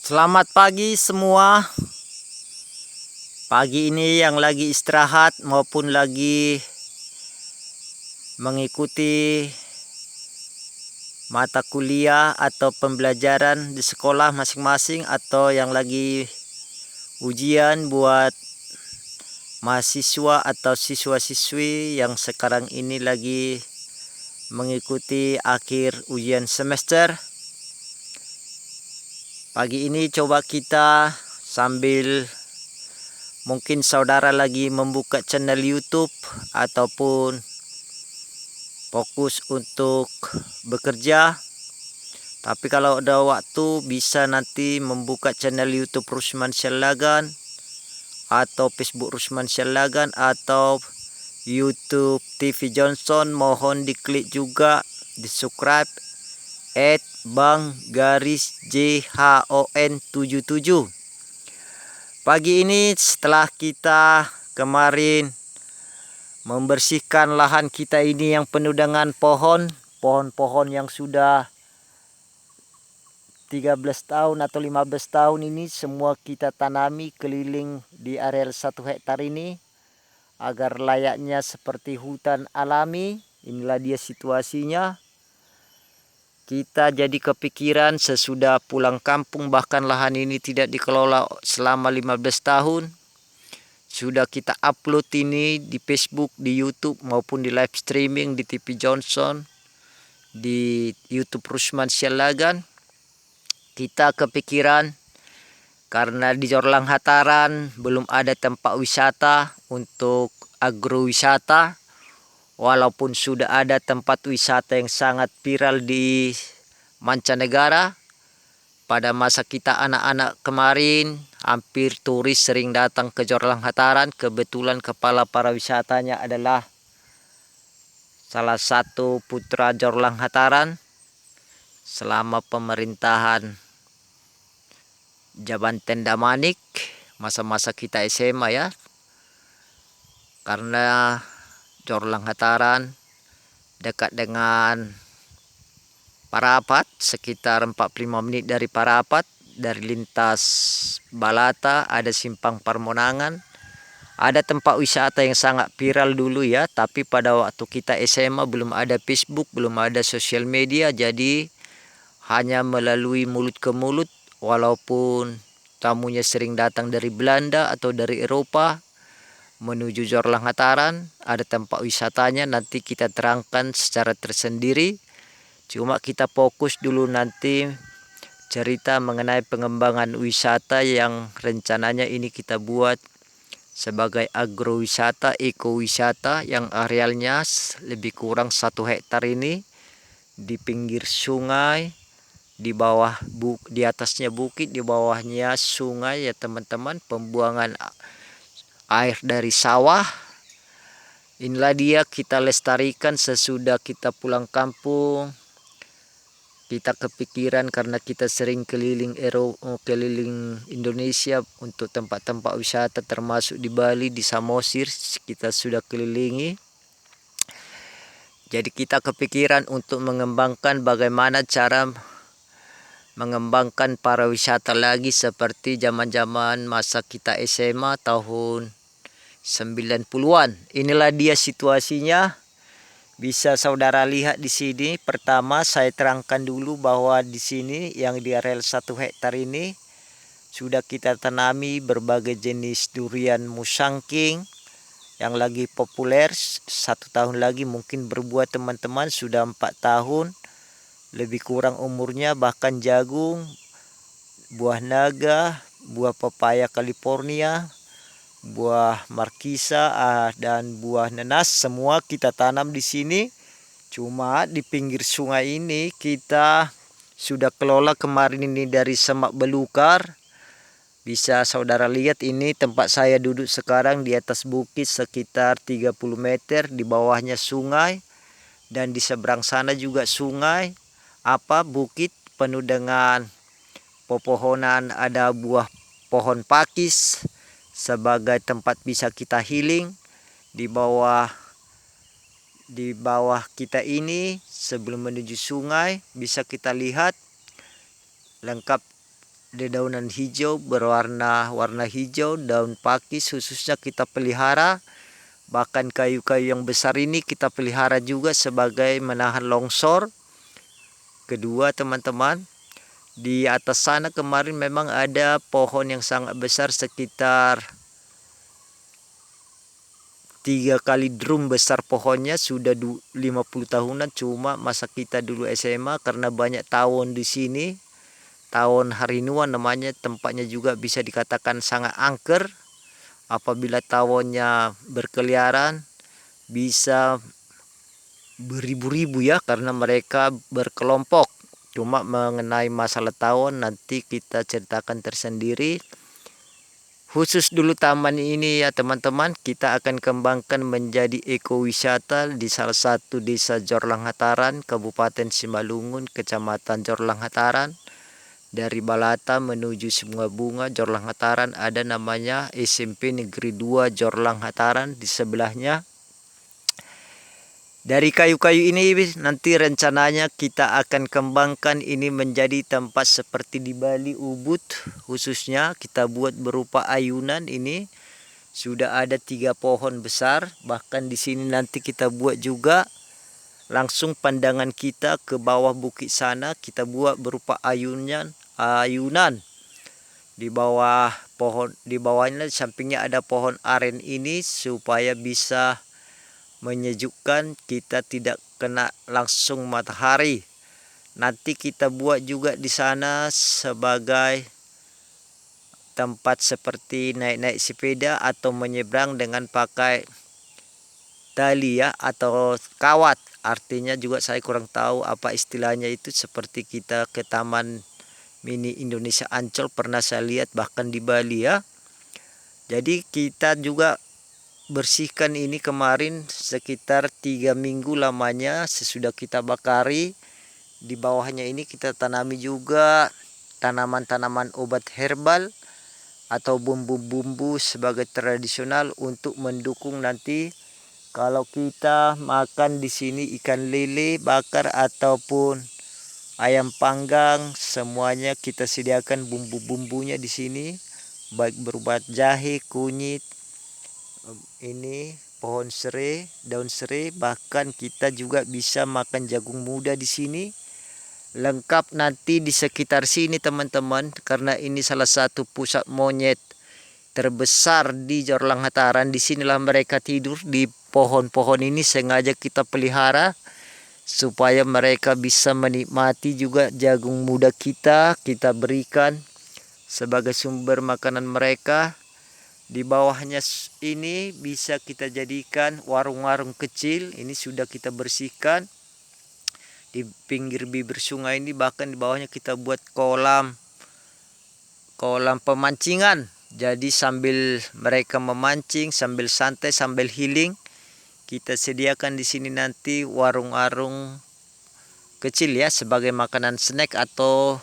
Selamat pagi semua. Pagi ini yang lagi istirahat maupun lagi mengikuti mata kuliah atau pembelajaran di sekolah masing-masing, atau yang lagi ujian buat mahasiswa atau siswa-siswi yang sekarang ini lagi mengikuti akhir ujian semester. Pagi ini coba kita sambil mungkin saudara lagi membuka channel YouTube ataupun fokus untuk bekerja, tapi kalau ada waktu bisa nanti membuka channel YouTube Rusman Syalagan atau Facebook Rusman Syalagan atau YouTube TV Johnson. Mohon diklik juga di subscribe @bang_JHON77. Pagi ini setelah kita kemarin membersihkan lahan kita ini yang penuh dengan pohon-pohon yang sudah 13 tahun atau 15 tahun ini, semua kita tanami keliling di areal 1 hektar ini agar layaknya seperti hutan alami. Inilah dia situasinya. Kita jadi kepikiran sesudah pulang kampung, bahkan lahan ini tidak dikelola selama 15 tahun. Sudah kita upload ini di Facebook, di YouTube maupun di live streaming di TV Johnson, di YouTube Rusman Syalagan. Kita kepikiran karena di Jorlang Hataran belum ada tempat wisata untuk agrowisata, walaupun sudah ada tempat wisata yang sangat viral di mancanegara. Pada masa kita anak-anak kemarin, hampir turis sering datang ke Jorlang Hataran. Kebetulan kepala pariwisatanya adalah salah satu putra Jorlang Hataran selama pemerintahan Jabanten Damanik, masa-masa kita SMA ya. Karena Jorlang Hataran dekat dengan Parapat, sekitar 45 menit dari Parapat. Dari lintas Balata ada simpang Parmonangan. Ada tempat wisata yang sangat viral dulu ya, tapi pada waktu kita SMA belum ada Facebook, belum ada sosial media, jadi hanya melalui mulut ke mulut. Walaupun tamunya sering datang dari Belanda atau dari Eropa menuju Jorlang Hataran, ada tempat wisatanya, nanti kita terangkan secara tersendiri. Cuma kita fokus dulu nanti cerita mengenai pengembangan wisata yang rencananya ini kita buat sebagai agrowisata, ekowisata yang arealnya lebih kurang 1 hektar ini di pinggir sungai, di bawah di atasnya bukit, di bawahnya sungai ya teman-teman, pembuangan air dari sawah. Inilah dia kita lestarikan sesudah kita pulang kampung. Kita kepikiran karena kita sering keliling keliling Indonesia untuk tempat-tempat wisata, termasuk di Bali, di Samosir kita sudah kelilingi. Jadi kita kepikiran untuk mengembangkan bagaimana cara mengembangkan pariwisata lagi seperti zaman-zaman masa kita SMA tahun 90-an. Inilah dia situasinya. Bisa saudara lihat di sini. Pertama saya terangkan dulu bahwa di sini yang di areal 1 hektar ini sudah kita tanami berbagai jenis durian musangking yang lagi populer. 1 tahun lagi mungkin berbuah teman-teman, sudah 4 tahun lebih kurang umurnya. Bahkan jagung, buah naga, buah pepaya California, buah markisa dan buah nanas, semua kita tanam di sini. Cuma di pinggir sungai ini kita sudah kelola kemarin ini dari semak belukar. Bisa saudara lihat ini tempat saya duduk sekarang di atas bukit sekitar 30 meter, di bawahnya sungai dan di seberang sana juga sungai. Bukit penuh dengan pepohonan, ada buah pohon pakis sebagai tempat bisa kita healing. Di bawah kita ini sebelum menuju sungai bisa kita lihat lengkap dedaunan hijau berwarna hijau, daun pakis khususnya kita pelihara. Bahkan kayu-kayu yang besar ini kita pelihara juga sebagai menahan longsor. Kedua teman-teman, di atas sana kemarin memang ada pohon yang sangat besar, sekitar 3 kali drum besar pohonnya, sudah 50 tahunan. Cuma masa kita dulu SMA, karena banyak tawon di sini, tawon harinuan namanya, tempatnya juga bisa dikatakan sangat angker. Apabila tawonnya berkeliaran bisa beribu-ribu ya, karena mereka berkelompok. Cuma mengenai masalah tawon nanti kita ceritakan tersendiri. Khusus dulu taman ini ya teman-teman, kita akan kembangkan menjadi ekowisata di salah satu desa Jorlang Hataran, Kabupaten Simalungun, Kecamatan Jorlang Hataran. Dari Balata menuju Bunga Jorlang Hataran ada namanya SMP Negeri 2 Jorlang Hataran di sebelahnya. Dari kayu-kayu ini nanti rencananya kita akan kembangkan ini menjadi tempat seperti di Bali Ubud, khususnya kita buat berupa ayunan. Ini sudah ada 3 pohon besar, bahkan di sini nanti kita buat juga langsung pandangan kita ke bawah bukit sana, kita buat berupa ayunan di bawah pohon, di bawahnya sampingnya ada pohon aren ini supaya bisa menyejukkan, kita tidak kena langsung matahari. Nanti kita buat juga di sana sebagai tempat seperti naik-naik sepeda atau menyeberang dengan pakai tali ya, atau kawat. Artinya juga saya kurang tahu apa istilahnya itu, seperti kita ke Taman Mini Indonesia Ancol pernah saya lihat, bahkan di Bali ya. Jadi kita juga bersihkan ini kemarin sekitar 3 minggu lamanya sesudah kita bakari. Di bawahnya ini kita tanami juga tanaman-tanaman obat herbal atau bumbu-bumbu sebagai tradisional untuk mendukung nanti kalau kita makan di sini ikan lele bakar ataupun ayam panggang, semuanya kita sediakan bumbu-bumbunya di sini, baik berupa jahe, kunyit, ini pohon serai, daun serai, bahkan kita juga bisa makan jagung muda di sini. Lengkap nanti di sekitar sini teman-teman, karena ini salah satu pusat monyet terbesar di Jorlang Hataran. Disinilah mereka tidur, di pohon-pohon ini sengaja kita pelihara supaya mereka bisa menikmati juga jagung muda kita berikan sebagai sumber makanan mereka. Di bawahnya ini bisa kita jadikan warung-warung kecil, ini sudah kita bersihkan. Di pinggir bibir sungai ini bahkan di bawahnya kita buat kolam pemancingan. Jadi sambil mereka memancing, sambil santai, sambil healing, kita sediakan di sini nanti warung-warung kecil ya, sebagai makanan snack atau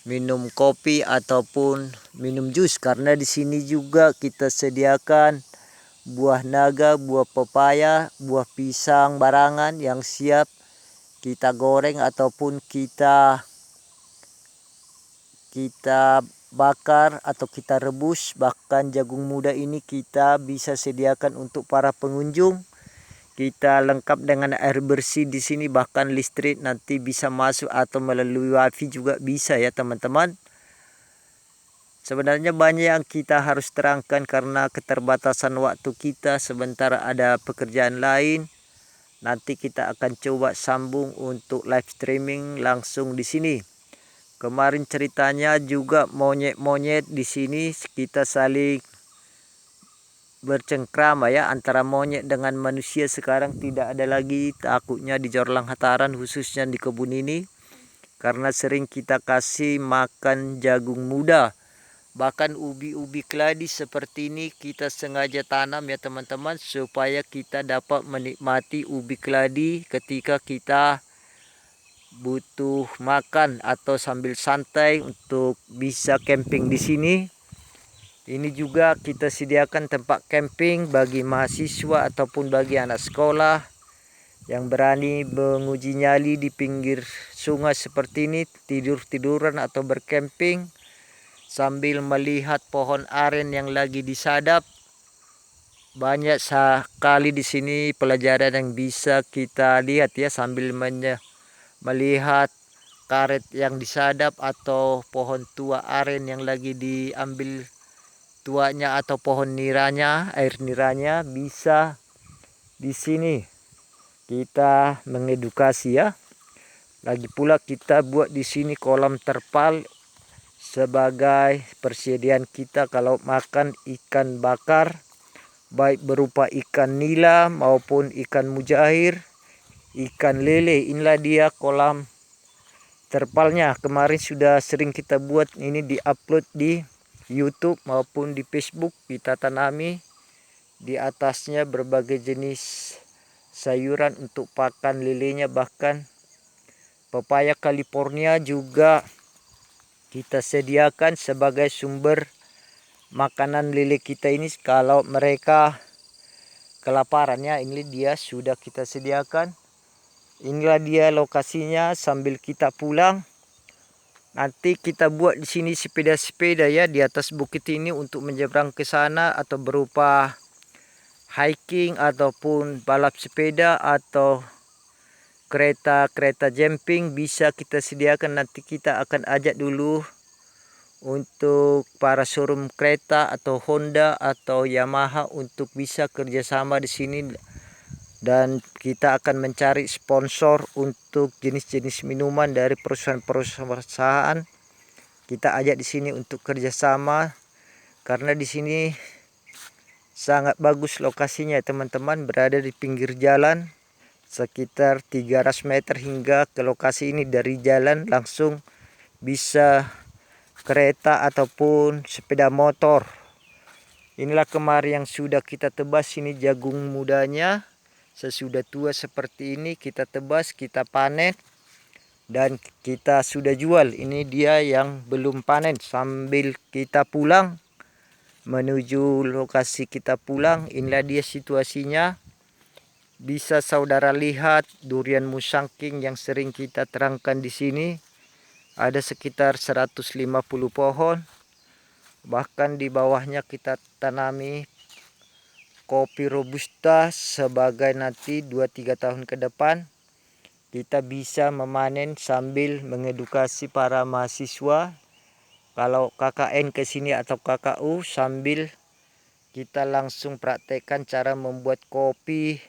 minum kopi ataupun minum jus. Karena di sini juga kita sediakan buah naga, buah pepaya, buah pisang barangan yang siap kita goreng ataupun kita bakar atau kita rebus. Bahkan jagung muda ini kita bisa sediakan untuk para pengunjung. Kita lengkap dengan air bersih di sini, bahkan listrik nanti bisa masuk atau melalui wifi juga bisa ya teman-teman. Sebenarnya banyak yang kita harus terangkan karena keterbatasan waktu kita, sebentar ada pekerjaan lain. Nanti kita akan coba sambung untuk live streaming langsung di sini. Kemarin ceritanya juga monyet-monyet di sini kita saling bercengkrama ya, antara monyet dengan manusia. Sekarang tidak ada lagi takutnya di Jorlang Hataran, khususnya di kebun ini, karena sering kita kasih makan jagung muda. Bahkan ubi-ubi keladi seperti ini kita sengaja tanam ya teman-teman, supaya kita dapat menikmati ubi keladi ketika kita butuh makan atau sambil santai untuk bisa camping di sini. Ini juga kita sediakan tempat camping bagi mahasiswa ataupun bagi anak sekolah yang berani menguji nyali di pinggir sungai seperti ini, tidur-tiduran atau bercamping. sambil melihat pohon aren yang lagi disadap. Banyak sekali di sini pelajaran yang bisa kita lihat ya, sambil melihat karet yang disadap atau pohon tua aren yang lagi diambil tuanya, atau pohon niranya, air niranya. Bisa di sini kita mengedukasi ya. Lagi pula kita buat di sini kolam terpal sebagai persediaan kita kalau makan ikan bakar, baik berupa ikan nila maupun ikan mujair, ikan lele. Inilah dia kolam terpalnya. Kemarin sudah sering kita buat, ini diupload di YouTube maupun di Facebook. Kita tanami di atasnya berbagai jenis sayuran untuk pakan lelenya, bahkan pepaya California juga kita sediakan sebagai sumber makanan lele kita ini kalau mereka kelaparan ya. Ini dia sudah kita sediakan. Inilah dia lokasinya sambil kita pulang. Nanti kita buat di sini sepeda-sepeda ya di atas bukit ini untuk menyeberang ke sana, atau berupa hiking ataupun balap sepeda atau kereta jumping bisa kita sediakan. Nanti kita akan ajak dulu untuk para showroom kereta atau Honda atau Yamaha untuk bisa kerjasama di sini, dan kita akan mencari sponsor untuk jenis-jenis minuman dari perusahaan-perusahaan. Kita ajak di sini untuk kerjasama karena di sini sangat bagus lokasinya teman-teman, berada di pinggir jalan. Sekitar 300 meter hingga ke lokasi ini dari jalan langsung bisa kereta ataupun sepeda motor. Inilah kemarin yang sudah kita tebas, ini jagung mudanya. Sesudah tua seperti ini kita tebas, kita panen, dan kita sudah jual. Ini dia yang belum panen. Sambil kita pulang menuju lokasi kita pulang, inilah dia situasinya. Bisa saudara lihat durian musangking yang sering kita terangkan di sini. Ada sekitar 150 pohon. Bahkan di bawahnya kita tanami kopi robusta sebagai nanti 2-3 tahun ke depan kita bisa memanen sambil mengedukasi para mahasiswa. Kalau KKN ke sini atau KKU, sambil kita langsung praktekkan cara membuat kopi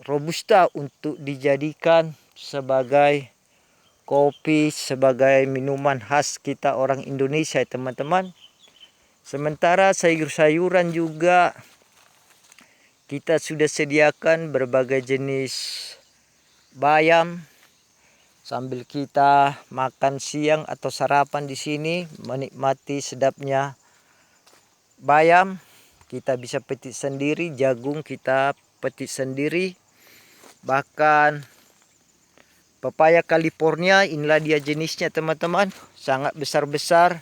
robusta untuk dijadikan sebagai kopi, sebagai minuman khas kita orang Indonesia teman-teman. Sementara sayur-sayuran juga kita sudah sediakan berbagai jenis bayam, sambil kita makan siang atau sarapan di sini menikmati sedapnya bayam. Kita bisa petik sendiri, jagung kita petik sendiri. Bahkan pepaya California, inilah dia jenisnya teman-teman, sangat besar-besar.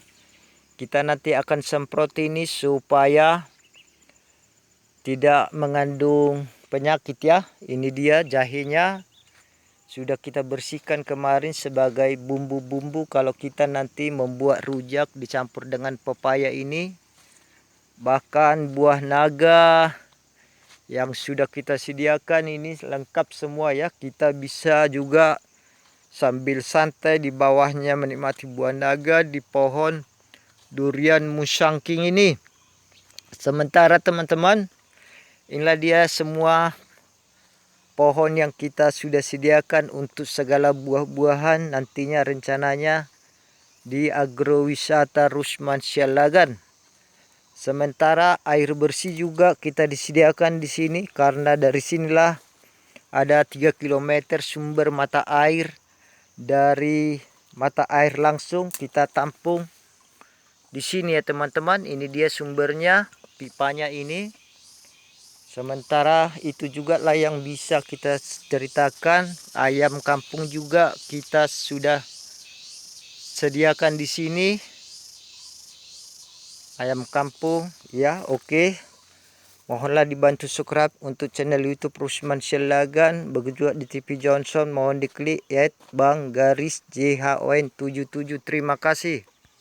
Kita nanti akan semprot ini supaya tidak mengandung penyakit ya. Ini dia jahenya, sudah kita bersihkan kemarin sebagai bumbu-bumbu kalau kita nanti membuat rujak dicampur dengan pepaya ini. Bahkan buah naga yang sudah kita sediakan ini lengkap semua ya. Kita bisa juga sambil santai di bawahnya menikmati buah naga di pohon durian musangking ini. Sementara teman-teman, inilah dia semua pohon yang kita sudah sediakan untuk segala buah-buahan nantinya rencananya di agrowisata Rusman Sialagan. Sementara air bersih juga kita disediakan di sini karena dari sinilah ada 3 km sumber mata air. Dari mata air langsung kita tampung di sini ya teman-teman. Ini dia sumbernya, pipanya ini. Sementara itu juga lah yang bisa kita ceritakan. Ayam kampung juga kita sudah sediakan di sini. Ayam kampung ya, oke. Mohonlah dibantu subscribe untuk channel YouTube Rusman Sialagan. Begitu juga di TV Johnson, mohon diklik @bang_JHON77. Terima kasih.